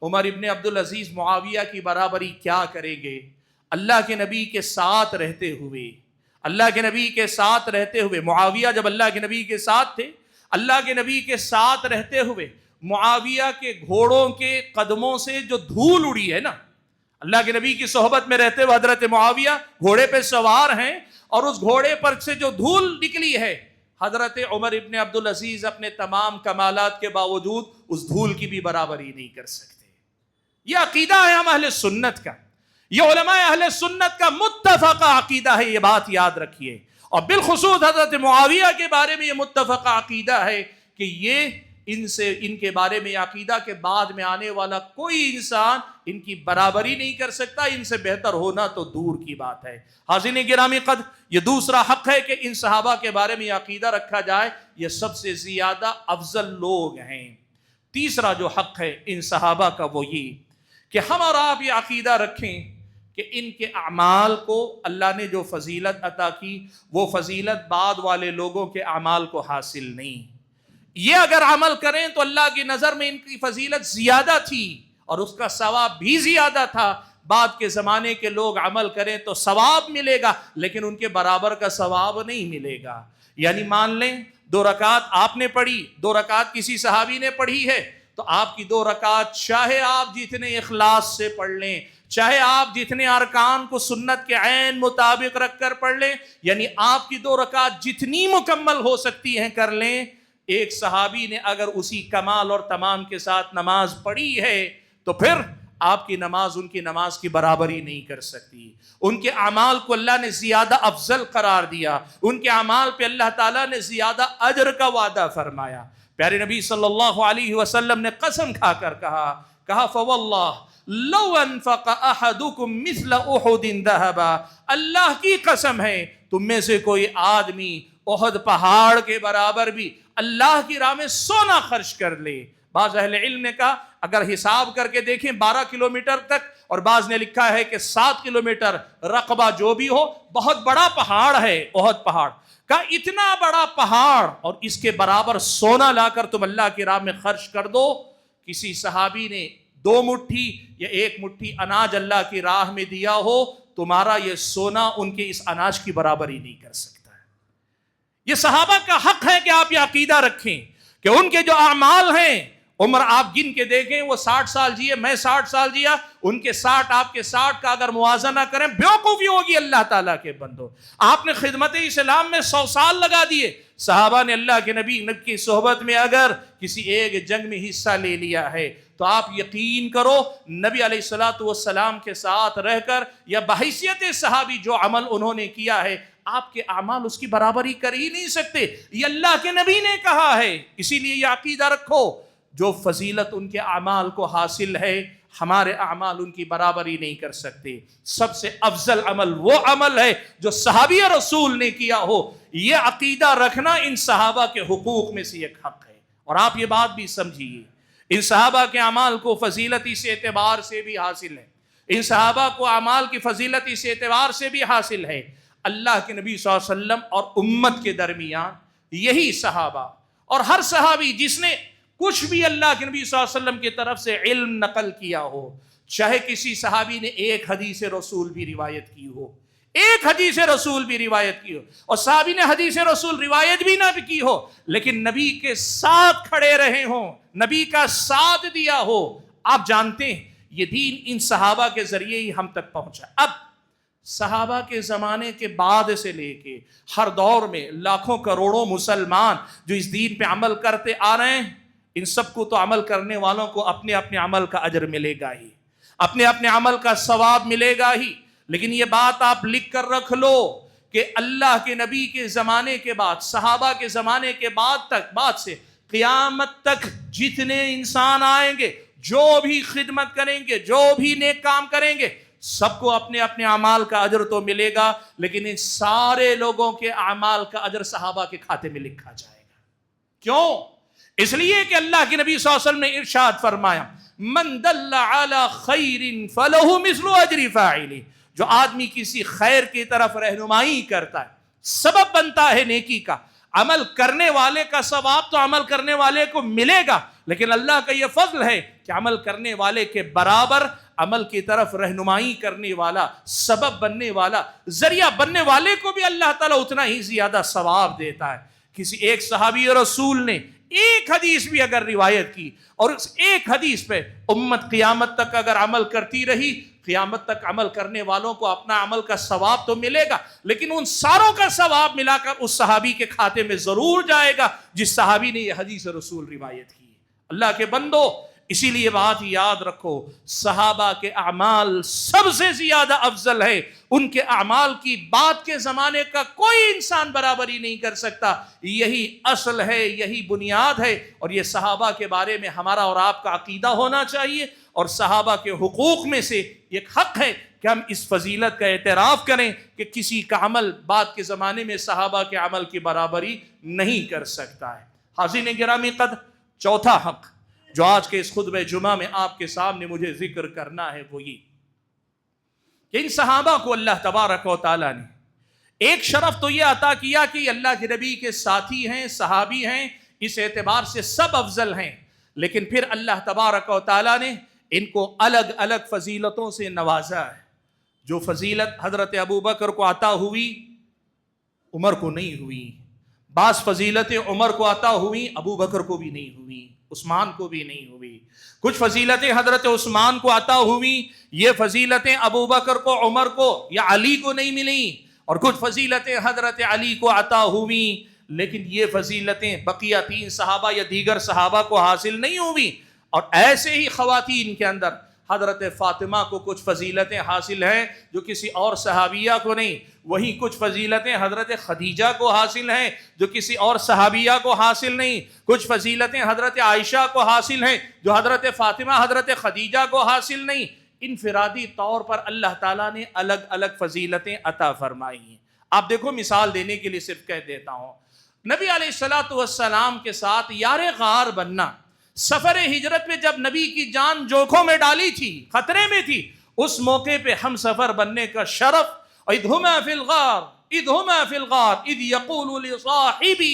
عمر ابن عبدالعزیز معاویہ کی برابری کیا کریں گے؟ اللہ کے نبی کے ساتھ رہتے ہوئے، اللہ کے نبی کے ساتھ رہتے ہوئے، معاویہ جب اللہ کے نبی کے ساتھ تھے، اللہ کے نبی کے ساتھ رہتے ہوئے معاویہ کے گھوڑوں کے قدموں سے جو دھول اڑی ہے نا، اللہ کے نبی کی صحبت میں رہتے ہوئے حضرت معاویہ گھوڑے پہ سوار ہیں، اور اس گھوڑے پر سے جو دھول نکلی ہے، حضرت عمر ابن عبدالعزیز اپنے تمام کمالات کے باوجود اس دھول کی بھی برابری نہیں کر سکتے. یہ عقیدہ ہے ہم اہل سنت کا، یہ علماء اہل سنت کا متفقہ عقیدہ ہے. یہ بات یاد رکھیے. اور بالخصوص حضرت معاویہ کے بارے میں یہ متفقہ عقیدہ ہے کہ یہ ان کے بارے میں عقیدہ کے بعد میں آنے والا کوئی انسان ان کی برابری نہیں کر سکتا، ان سے بہتر ہونا تو دور کی بات ہے. حاضرین گرامی قدر، یہ دوسرا حق ہے کہ ان صحابہ کے بارے میں عقیدہ رکھا جائے، یہ سب سے زیادہ افضل لوگ ہیں. تیسرا جو حق ہے ان صحابہ کا وہ یہ کہ ہم اور آپ یہ عقیدہ رکھیں کہ ان کے اعمال کو اللہ نے جو فضیلت عطا کی، وہ فضیلت بعد والے لوگوں کے اعمال کو حاصل نہیں. یہ اگر عمل کریں تو اللہ کی نظر میں ان کی فضیلت زیادہ تھی اور اس کا ثواب بھی زیادہ تھا. بعد کے زمانے کے لوگ عمل کریں تو ثواب ملے گا، لیکن ان کے برابر کا ثواب نہیں ملے گا. یعنی مان لیں 2 رکعت آپ نے پڑھی، 2 رکعت کسی صحابی نے پڑھی ہے، تو آپ کی 2 رکعت چاہے آپ جتنے اخلاص سے پڑھ لیں، چاہے آپ جتنے ارکان کو سنت کے عین مطابق رکھ کر پڑھ لیں، یعنی آپ کی 2 رکعت جتنی مکمل ہو سکتی ہیں کر لیں، ایک صحابی نے اگر اسی کمال اور تمام کے ساتھ نماز پڑھی ہے تو پھر آپ کی نماز ان کی نماز کی برابری نہیں کر سکتی. ان کے اعمال کو اللہ نے زیادہ افضل قرار دیا، ان کے اعمال پہ اللہ تعالیٰ نے زیادہ اجر کا وعدہ فرمایا. پیارے نبی صلی اللہ علیہ وسلم نے قسم کھا کر کہا فواللہ لو انفق احدکم مثل احد ذهبا، اللہ کی قسم ہے تم میں سے کوئی آدمی احد پہاڑ کے برابر بھی اللہ کی راہ میں سونا خرچ کر لے. بعض اہل علم نے کہا اگر حساب کر کے دیکھیں 12 کلومیٹر تک، اور بعض نے لکھا ہے کہ 7 کلومیٹر، رقبہ جو بھی ہو، بہت بڑا پہاڑ ہے احد پہاڑ کا. اتنا بڑا پہاڑ اور اس کے برابر سونا لا کر تم اللہ کی راہ میں خرچ کر دو. کسی صحابی نے 2 مٹھی یا 1 مٹھی اناج اللہ کی راہ میں دیا ہو، تمہارا یہ سونا ان کے اس اناج کی برابری نہیں کر سکتا ہے. یہ صحابہ کا حق ہے کہ آپ یہ عقیدہ رکھیں کہ ان کے جو اعمال ہیں، عمر آپ گن کے دیکھیں، وہ 60 سال جیے، میں 60 سال جیا، ان کے 60 آپ کے 60 کا اگر موازنہ کریں بیوقوفی ہوگی اللہ تعالیٰ کے بندو. آپ نے خدمت اسلام میں 100 سال لگا دیے. صحابہ نے اللہ کے نبی کی صحبت میں اگر کسی ایک جنگ میں حصہ لے لیا ہے تو آپ یقین کرو نبی علیہ الصلوۃ والسلام کے ساتھ رہ کر یا بحیثیت صحابی جو عمل انہوں نے کیا ہے، آپ کے اعمال اس کی برابری کر ہی نہیں سکتے. یہ اللہ کے نبی نے کہا ہے. اسی لیے یہ عقیدہ رکھو، جو فضیلت ان کے اعمال کو حاصل ہے، ہمارے اعمال ان کی برابری نہیں کر سکتے. سب سے افضل عمل وہ عمل ہے جو صحابی رسول نے کیا ہو. یہ عقیدہ رکھنا ان صحابہ کے حقوق میں سے ایک حق ہے. اور آپ یہ بات بھی سمجھیے، ان صحابہ کے اعمال کو فضیلت اس اعتبار سے بھی حاصل ہے، ان صحابہ کو اعمال کی فضیلت اس اعتبار سے بھی حاصل ہے، اللہ کے نبی صلی اللہ علیہ وسلم اور امت کے درمیان یہی صحابہ اور ہر صحابی جس نے کچھ بھی اللہ کے نبی صلی اللہ علیہ وسلم کی طرف سے علم نقل کیا ہو، چاہے کسی صحابی نے 1 حدیث رسول بھی روایت کی ہو، 1 حدیث رسول بھی روایت کی ہو، اور صحابی نے حدیث رسول روایت بھی نہ کی ہو لیکن نبی کے ساتھ کھڑے رہے ہوں، نبی کا ساتھ دیا ہو، آپ جانتے ہیں یہ دین ان صحابہ کے ذریعے ہی ہم تک پہنچا. اب صحابہ کے زمانے کے بعد سے لے کے ہر دور میں لاکھوں کروڑوں مسلمان جو اس دین پہ عمل کرتے آ رہے ہیں، ان سب کو تو عمل کرنے والوں کو اپنے اپنے عمل کا اجر ملے گا ہی، اپنے اپنے عمل کا ثواب ملے گا ہی. لیکن یہ بات آپ لکھ کر رکھ لو کہ اللہ کے نبی کے زمانے کے بعد، صحابہ کے زمانے کے بعد سے قیامت تک جتنے انسان آئیں گے، جو بھی خدمت کریں گے، جو بھی نیک کام کریں گے، سب کو اپنے اپنے اعمال کا اجر تو ملے گا، لیکن ان سارے لوگوں کے اعمال کا اجر صحابہ کے کھاتے میں لکھا جائے گا. کیوں؟ اس لیے کہ اللہ کے نبی صلی اللہ علیہ وسلم نے ارشاد فرمایا، من دل علی خیر فلہ مثل اجر فاعلہ. جو آدمی کسی خیر کی طرف رہنمائی کرتا ہے، سبب بنتا ہے نیکی کا، عمل کرنے والے کا ثواب تو عمل کرنے والے کو ملے گا، لیکن اللہ کا یہ فضل ہے کہ عمل کرنے والے کے برابر عمل کی طرف رہنمائی کرنے والا، سبب بننے والا، ذریعہ بننے والے کو بھی اللہ تعالیٰ اتنا ہی زیادہ ثواب دیتا ہے. کسی ایک صحابی رسول نے 1 حدیث بھی اگر روایت کی اور اس 1 حدیث پہ امت قیامت تک اگر عمل کرتی رہی، قیامت تک عمل کرنے والوں کو اپنا عمل کا ثواب تو ملے گا، لیکن ان ساروں کا ثواب ملا کر اس صحابی کے کھاتے میں ضرور جائے گا جس صحابی نے یہ حدیث رسول روایت کی. اللہ کے بندو، اسی لیے بات یاد رکھو، صحابہ کے اعمال سب سے زیادہ افضل ہے. ان کے اعمال کی بات کے زمانے کا کوئی انسان برابری نہیں کر سکتا. یہی اصل ہے، یہی بنیاد ہے، اور یہ صحابہ کے بارے میں ہمارا اور آپ کا عقیدہ ہونا چاہیے. اور صحابہ کے حقوق میں سے ایک حق ہے کہ ہم اس فضیلت کا اعتراف کریں کہ کسی کا عمل بعد کے زمانے میں صحابہ کے عمل کی برابری نہیں کر سکتا ہے. حاضرین گرامی قدر، چوتھا حق جو آج کے اس خطبہ جمعہ میں آپ کے سامنے مجھے ذکر کرنا ہے وہ یہ کہ ان صحابہ کو اللہ تبارک و تعالیٰ نے ایک شرف تو یہ عطا کیا کہ اللہ کے نبی کے ساتھی ہیں، صحابی ہیں، اس اعتبار سے سب افضل ہیں، لیکن پھر اللہ تبارک و تعالیٰ نے ان کو الگ الگ فضیلتوں سے نوازا ہے. جو فضیلت حضرت ابوبکر کو عطا ہوئی عمر کو نہیں ہوئی، بعض فضیلتیں عمر کو عطا ہوئی ابوبکر کو بھی نہیں ہوئی، عثمان کو بھی نہیں ہوئی. کچھ فضیلتیں حضرت عثمان کو عطا ہوئی، یہ فضیلتیں ابوبکر کو، عمر کو یا علی کو نہیں ملیں، اور کچھ فضیلتیں حضرت علی کو عطا ہوئی، لیکن یہ فضیلتیں بقیہ 3 صحابہ یا دیگر صحابہ کو حاصل نہیں ہوئی. اور ایسے ہی خواتین کے اندر حضرت فاطمہ کو کچھ فضیلتیں حاصل ہیں جو کسی اور صحابیہ کو نہیں، وہیں کچھ فضیلتیں حضرت خدیجہ کو حاصل ہیں جو کسی اور صحابیہ کو حاصل نہیں، کچھ فضیلتیں حضرت عائشہ کو حاصل ہیں جو حضرت فاطمہ حضرت خدیجہ کو حاصل نہیں. انفرادی طور پر اللہ تعالیٰ نے الگ الگ فضیلتیں عطا فرمائی ہیں. آپ دیکھو مثال دینے کے لیے صرف کہہ دیتا ہوں، نبی علیہ الصلوۃ والسلام کے ساتھ یار غار بننا، سفر ہجرت میں جب نبی کی جان جوکھوں میں ڈالی تھی، خطرے میں تھی، اس موقع پہ ہم سفر بننے کا شرف، اذ ہما فی الغار اذ یقول لصاحبہ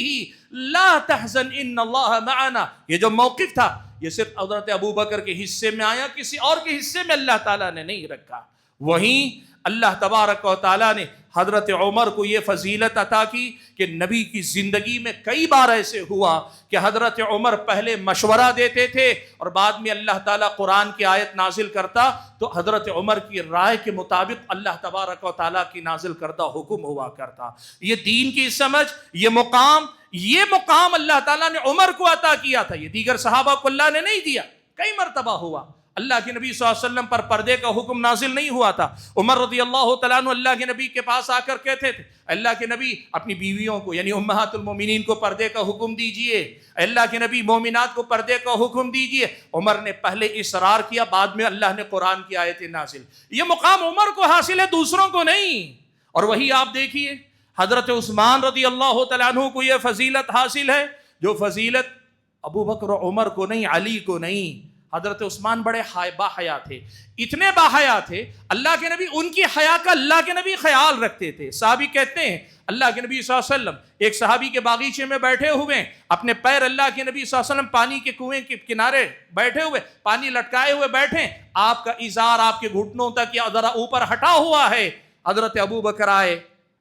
لا تحزن ان اللہ معنا، یہ جو موقف تھا یہ صرف حضرت ابوبکر کے حصے میں آیا، کسی اور کے حصے میں اللہ تعالیٰ نے نہیں رکھا۔ وہیں اللہ تبارک و تعالیٰ نے حضرت عمر کو یہ فضیلت عطا کی کہ نبی کی زندگی میں کئی بار ایسے ہوا کہ حضرت عمر پہلے مشورہ دیتے تھے اور بعد میں اللہ تعالیٰ قرآن کی آیت نازل کرتا تو حضرت عمر کی رائے کے مطابق اللہ تبارک و تعالیٰ کی نازل کردہ حکم ہوا کرتا۔ یہ دین کی سمجھ، یہ مقام اللہ تعالیٰ نے عمر کو عطا کیا تھا، یہ دیگر صحابہ کو اللہ نے نہیں دیا۔ کئی مرتبہ ہوا اللہ کے نبی صلی اللہ علیہ وسلم پر پردے کا حکم نازل نہیں ہوا تھا، عمر رضی اللہ تعالیٰ عنہ اللہ کے نبی کے پاس آ کر کہتے تھے اللہ کے نبی اپنی بیویوں کو یعنی امہات المومنین کو پردے کا حکم دیجئے، اللہ کے نبی مومنات کو پردے کا حکم دیجئے۔ عمر نے پہلے اصرار کیا، بعد میں اللہ نے قرآن کی آیتیں نازل۔ یہ مقام عمر کو حاصل ہے، دوسروں کو نہیں۔ اور وہی آپ دیکھیے حضرت عثمان رضی اللہ تعالیٰ عنہ کو یہ فضیلت حاصل ہے جو فضیلت ابو بکر و عمر کو نہیں، علی کو نہیں۔ حضرت عثمان بڑے با حیا تھے، اتنے با حیا تھے اللہ کے نبی ان کی حیا کا اللہ کے نبی خیال رکھتے تھے۔ صحابی کہتے ہیں اللہ کے نبی صلی اللہ علیہ وسلم ایک صحابی کے باغیچے میں بیٹھے ہوئے، اپنے پیر اللہ کے نبی صلی اللہ علیہ وسلم پانی کے کنویں کے کنارے بیٹھے ہوئے، پانی لٹکائے ہوئے بیٹھے، آپ کا ازار آپ کے گھٹنوں تک یا ذرا اوپر ہٹا ہوا ہے۔ حضرت ابو بکر آئے،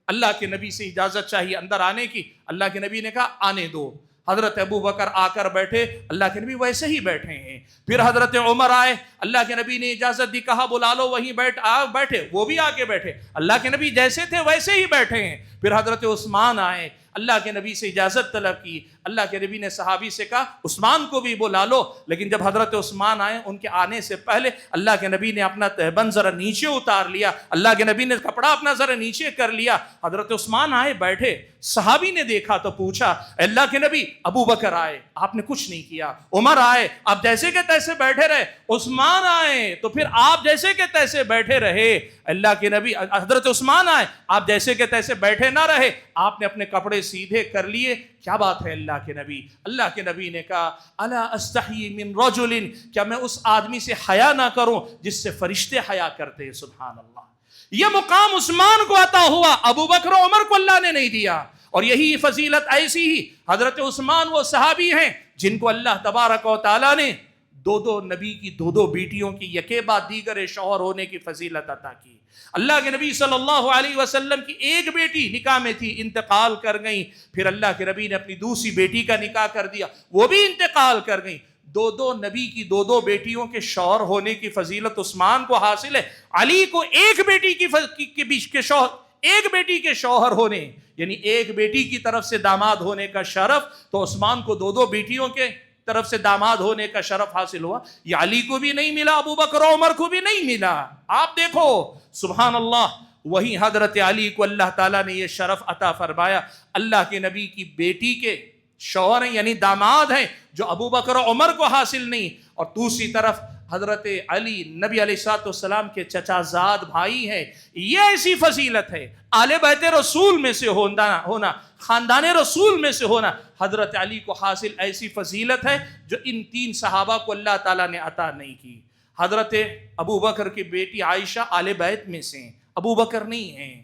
اللہ کے نبی سے اجازت چاہیے اندر آنے کی، اللہ کے نبی نے کہا آنے دو۔ حضرت ابو بکر آ کر بیٹھے، اللہ کے نبی ویسے ہی بیٹھے ہیں۔ پھر حضرت عمر آئے، اللہ کے نبی نے اجازت دی، کہا بلا لو، وہیں بیٹھے، وہ بھی آ کے بیٹھے، اللہ کے نبی جیسے تھے ویسے ہی بیٹھے ہیں۔ پھر حضرت عثمان آئے، اللہ کے نبی سے اجازت طلب کی، اللہ کے نبی نے صحابی سے کہا عثمان کو بھی بلا لو۔ لیکن جب حضرت عثمان آئے، ان کے آنے سے پہلے اللہ کے نبی نے اپنا تہبند ذرا نیچے اتار لیا، اللہ کے نبی نے کپڑا اپنا ذرا نیچے کر لیا۔ حضرت عثمان آئے بیٹھے، صحابی نے دیکھا تو پوچھا اللہ کے نبی ابو بکر آئے آپ نے کچھ نہیں کیا، عمر آئے آپ جیسے کہ تیسے بیٹھے رہے، عثمان آئے تو پھر آپ جیسے کہ تیسے بیٹھے رہے۔ اللہ کے نبی حضرت عثمان آئے آپ جیسے کہ تیسے بیٹھے نہ رہے، آپ نے اپنے کپڑے سیدھے کر لیے۔ کیا بات ہے اللہ کے نبی؟ اللہ کے نبی نے کہا الا استحی من رجل، کیا میں اس آدمی سے حیا نہ کروں جس سے فرشتے حیا کرتے ہیں؟ سبحان اللہ، یہ مقام عثمان کو عطا ہوا، ابو بکر و عمر کو اللہ نے نہیں دیا۔ اور یہی فضیلت ایسی ہی حضرت عثمان وہ صحابی ہیں جن کو اللہ تبارک و تعالیٰ نے دو نبی کی دو بیٹیوں کی یکے بعد دیگر شوہر ہونے کی فضیلت عطا کی۔ اللہ کے نبی صلی اللہ علیہ وسلم کی ایک بیٹی نکاح میں تھی، انتقال کر گئی، پھر اللہ کے نبی نے اپنی دوسری بیٹی کا نکاح کر دیا، وہ بھی انتقال کر گئی۔ دو نبی کی دو بیٹیوں کے شوہر ہونے کی فضیلت عثمان کو حاصل ہے، علی کو ایک بیٹی کے شوہر، ایک بیٹی کے شوہر ہونے یعنی ایک بیٹی کی طرف سے داماد ہونے کا شرف، تو عثمان کو دو بیٹیوں کے طرف سے داماد ہونے کا شرف حاصل ہوا۔ یہ علی کو بھی نہیں ملا، ابو بکر و عمر کو بھی نہیں ملا۔ آپ دیکھو سبحان اللہ، وہی حضرت علی کو اللہ تعالیٰ نے یہ شرف عطا فرمایا، اللہ کے نبی کی بیٹی کے شوہر ہیں یعنی داماد ہیں، جو ابو بکر و عمر کو حاصل نہیں۔ اور دوسری طرف حضرت علی نبی علیہ الصلوۃ والسلام کے چچا زاد بھائی ہیں، یہ ایسی فضیلت ہے، آل بیت رسول میں سے ہونا، خاندان رسول میں سے ہونا، حضرت علی کو حاصل ایسی فضیلت ہے جو ان تین صحابہ کو اللہ تعالیٰ نے عطا نہیں کی۔ حضرت ابو بکر کی بیٹی عائشہ آل بیت میں سے ہیں، ابو بکر نہیں ہیں۔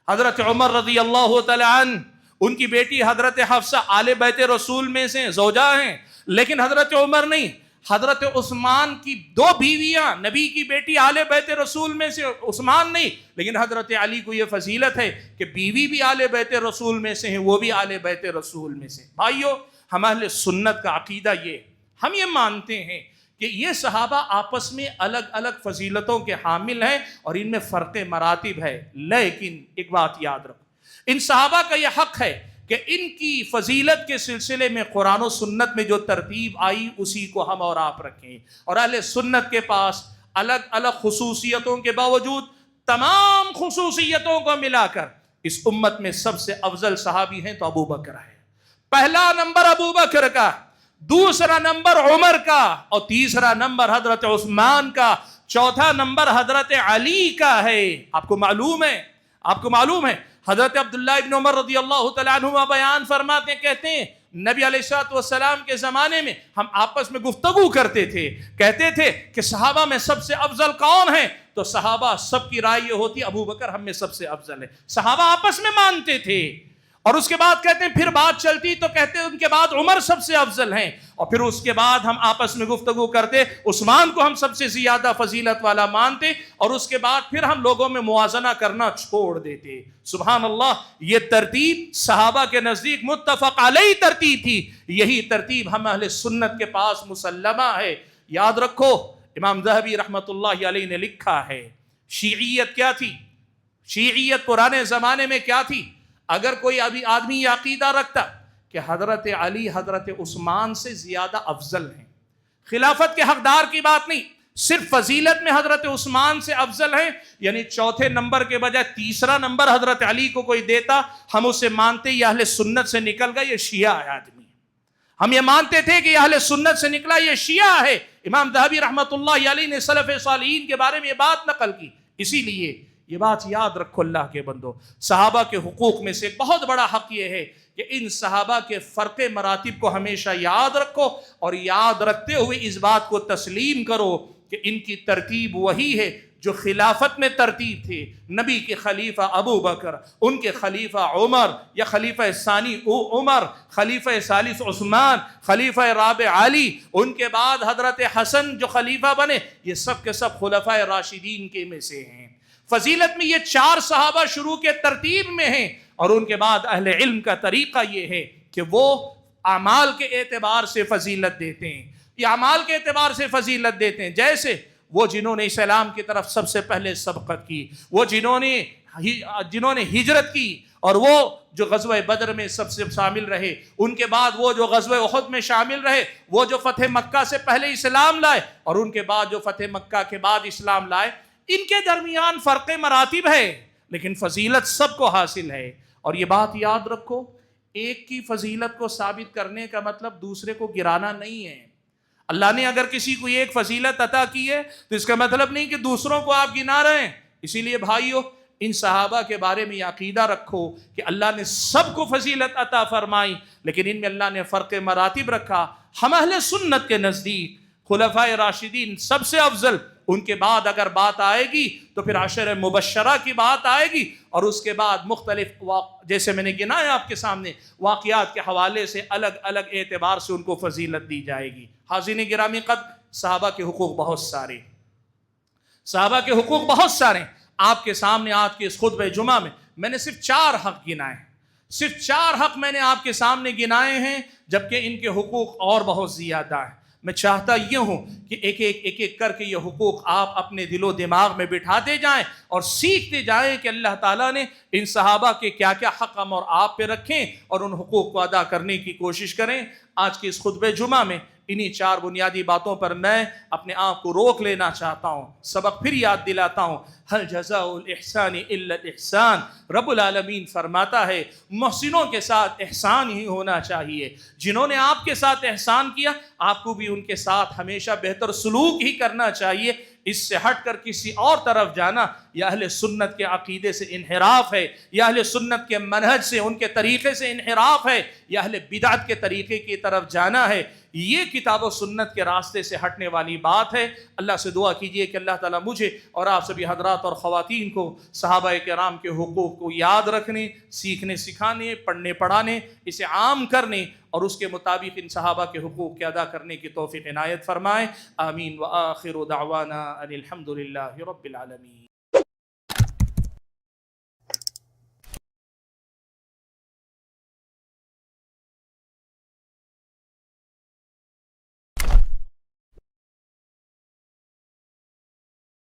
حضرت عمر رضی اللہ تعالیٰ عنہ، ان کی بیٹی حضرت حفصہ آل بیت رسول میں سے زوجہ ہیں، لیکن حضرت عمر نہیں۔ حضرت عثمان کی دو بیویاں، نبی کی بیٹی آل بیت رسول میں سے، عثمان نہیں، لیکن حضرت علی کو یہ فضیلت ہے کہ بیوی بھی آل بیت رسول میں سے ہیں، وہ بھی آل بیت رسول میں سے۔ بھائیو، ہم اہل سنت کا عقیدہ ہم یہ مانتے ہیں کہ یہ صحابہ آپس میں الگ الگ فضیلتوں کے حامل ہیں اور ان میں فرق مراتب ہے، لیکن ایک بات یاد رکھو، ان صحابہ کا یہ حق ہے کہ ان کی فضیلت کے سلسلے میں قرآن و سنت میں جو ترتیب آئی اسی کو ہم اور آپ رکھیں۔ اور اہل سنت کے پاس الگ الگ خصوصیتوں کے باوجود تمام خصوصیتوں کو ملا کر اس امت میں سب سے افضل صحابی ہیں تو ابو بکر ہے۔ پہلا نمبر ابو بکر کا، دوسرا نمبر عمر کا، اور تیسرا نمبر حضرت عثمان کا، چوتھا نمبر حضرت علی کا ہے۔ آپ کو معلوم ہے حضرت عبداللہ ابن عمر رضی اللہ تعالیٰ عنہما بیان فرماتے ہیں، کہتے ہیں نبی علیہ الصلوۃ والسلام کے زمانے میں ہم آپس میں گفتگو کرتے تھے، کہتے تھے کہ صحابہ میں سب سے افضل کون ہے؟ تو صحابہ سب کی رائے یہ ہوتی ابو بکر ہم میں سب سے افضل ہے۔ صحابہ آپس میں مانتے تھے، اور اس کے بعد کہتے ہیں پھر بات چلتی تو کہتے ہیں ان کے بعد عمر سب سے افضل ہیں، اور پھر اس کے بعد ہم آپس میں گفتگو کرتے عثمان کو ہم سب سے زیادہ فضیلت والا مانتے، اور اس کے بعد پھر ہم لوگوں میں موازنہ کرنا چھوڑ دیتے۔ سبحان اللہ، یہ ترتیب صحابہ کے نزدیک متفق علیہ ترتیب تھی، یہی ترتیب ہم اہل سنت کے پاس مسلمہ ہے۔ یاد رکھو، امام ذہبی رحمت اللہ علیہ نے لکھا ہے، شیعیت کیا تھی؟ شیعیت پرانے زمانے میں کیا تھی؟ اگر کوئی ابھی آدمی یہ عقیدہ رکھتا کہ حضرت علی حضرت عثمان سے زیادہ افضل ہیں، خلافت کے حقدار کی بات نہیں، صرف فضیلت میں حضرت عثمان سے افضل ہیں، یعنی چوتھے نمبر کے بجائے تیسرا نمبر حضرت علی کو کوئی دیتا، ہم اسے مانتے یہ اہل سنت سے نکل گا، یہ شیعہ ہے آدمی۔ ہم یہ مانتے تھے کہ یہ اہل سنت سے نکلا، یہ شیعہ ہے۔ امام ذہبی رحمت اللہ علیہ نے سلف صالحین کے بارے میں یہ بات نقل کی۔ اسی لیے یہ بات یاد رکھو اللہ کے بندو، صحابہ کے حقوق میں سے بہت بڑا حق یہ ہے کہ ان صحابہ کے فرق مراتب کو ہمیشہ یاد رکھو، اور یاد رکھتے ہوئے اس بات کو تسلیم کرو کہ ان کی ترتیب وہی ہے جو خلافت میں ترتیب تھی۔ نبی کے خلیفہ ابو بکر، ان کے خلیفہ عمر یا خلیفہ ثانی عمر، خلیفہ ثالث عثمان، خلیفہ رابع علی، ان کے بعد حضرت حسن جو خلیفہ بنے، یہ سب کے سب خلفائے راشدین کے میں سے ہیں۔ فضیلت میں یہ چار صحابہ شروع کے ترتیب میں ہیں، اور ان کے بعد اہل علم کا طریقہ یہ ہے کہ وہ اعمال کے اعتبار سے فضیلت دیتے ہیں، یہ اعمال کے اعتبار سے فضیلت دیتے ہیں۔ جیسے وہ جنہوں نے اسلام کی طرف سب سے پہلے سبقت کی، وہ جنہوں نے ہجرت کی، اور وہ جو غزوہ بدر میں سب سے شامل رہے، ان کے بعد وہ جو غزوہ احد میں شامل رہے، وہ جو فتح مکہ سے پہلے اسلام لائے، اور ان کے بعد جو فتح مکہ کے بعد اسلام لائے، ان کے درمیان فرق مراتب ہے، لیکن فضیلت سب کو حاصل ہے۔ اور یہ بات یاد رکھو، ایک کی فضیلت کو ثابت کرنے کا مطلب دوسرے کو گرانا نہیں ہے۔ اللہ نے اگر کسی کو ایک فضیلت عطا کی ہے تو اس کا مطلب نہیں کہ دوسروں کو آپ گنا رہے ہیں۔ اسی لیے بھائیو، ان صحابہ کے بارے میں یہ عقیدہ رکھو کہ اللہ نے سب کو فضیلت عطا فرمائی، لیکن ان میں اللہ نے فرق مراتب رکھا۔ ہم اہل سنت کے نزدیک خلفائے راشدین سب سے افضل، ان کے بعد اگر بات آئے گی تو پھر عشر مبشرہ کی بات آئے گی، اور اس کے بعد مختلف جیسے میں نے گنا ہے آپ کے سامنے واقعات کے حوالے سے الگ الگ اعتبار سے ان کو فضیلت دی جائے گی۔ حاضرین گرامی قدر، صحابہ کے حقوق بہت سارے، صحابہ کے حقوق بہت سارے۔ آپ کے سامنے آج کے اس خطبہ جمعہ میں نے صرف 4 حق گنائے، صرف 4 حق میں نے آپ کے سامنے گنائے ہیں، جبکہ ان کے حقوق اور بہت زیادہ ہیں۔ میں چاہتا یہ ہوں کہ ایک ایک کر کے یہ حقوق آپ اپنے دل و دماغ میں بٹھاتے جائیں اور سیکھتے جائیں کہ اللہ تعالیٰ نے ان صحابہ کے کیا کیا حق ہم اور آپ پہ رکھیں، اور ان حقوق کو ادا کرنے کی کوشش کریں۔ آج کے اس خطبہ جمعہ میں انہی 4 بنیادی باتوں پر میں اپنے آپ کو روک لینا چاہتا ہوں۔ سبق پھر یاد دلاتا ہوں، ہل جزاء الاحسان الا الاحسان۔ رب العالمین فرماتا ہے محسنوں کے ساتھ احسان ہی ہونا چاہیے۔ جنہوں نے آپ کے ساتھ احسان کیا، آپ کو بھی ان کے ساتھ ہمیشہ بہتر سلوک ہی کرنا چاہیے۔ اس سے ہٹ کر کسی اور طرف جانا یا اہل سنت کے عقیدے سے انحراف ہے، یا اہل سنت کے منہج سے، ان کے طریقے سے انحراف ہے، یا اہل بدعت کے طریقے کی طرف جانا ہے۔ یہ کتاب و سنت کے راستے سے ہٹنے والی بات ہے۔ اللہ سے دعا کیجئے کہ اللہ تعالیٰ مجھے اور آپ سبھی حضرات اور خواتین کو صحابہ کرام کے حقوق کو یاد رکھنے، سیکھنے سکھانے، پڑھنے پڑھانے، اسے عام کرنے اور اس کے مطابق ان صحابہ کے حقوق کے ادا کرنے کی توفیق عنایت فرمائے۔ آمین۔ وآخر دعوانا ان الحمد للہ رب العالمین۔